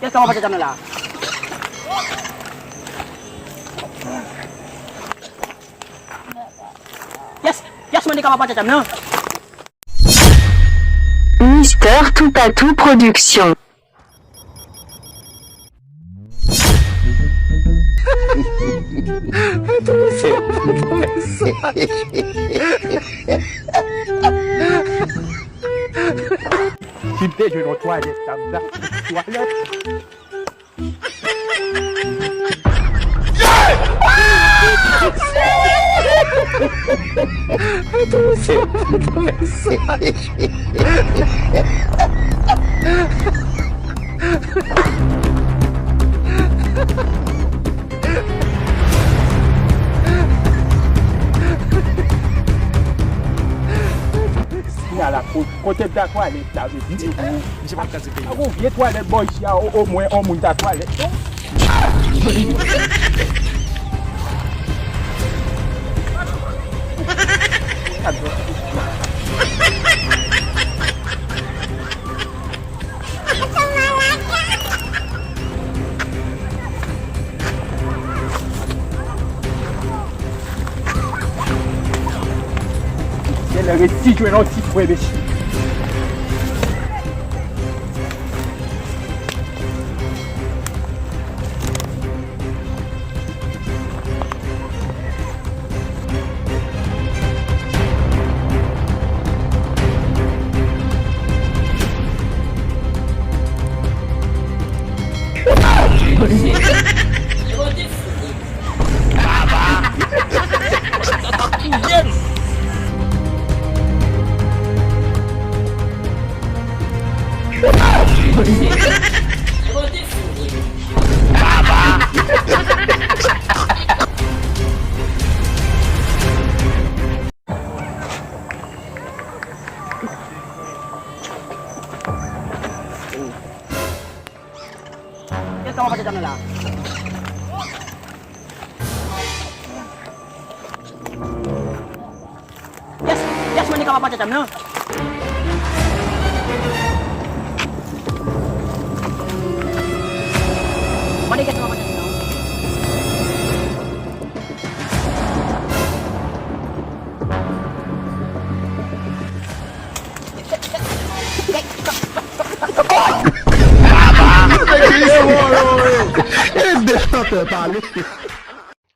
Yes, kamu baca chanèl lah. Yes, mandi kamu baca chanèl. Mister Tout à Tout Production. Kita je nos toilettes, toilette. La côté de la toilette, là, je dis, je vais casser. Ah, vous vieux toilette, boy, il y a au moins un monde à toilette. C'est le récit, tu es un petit frère, monsieur. Yes, kamu baca chanèl lah. Yes, mandi kamu baca chanèl. Mandi kamu baca chanèl. Deixa eu parler.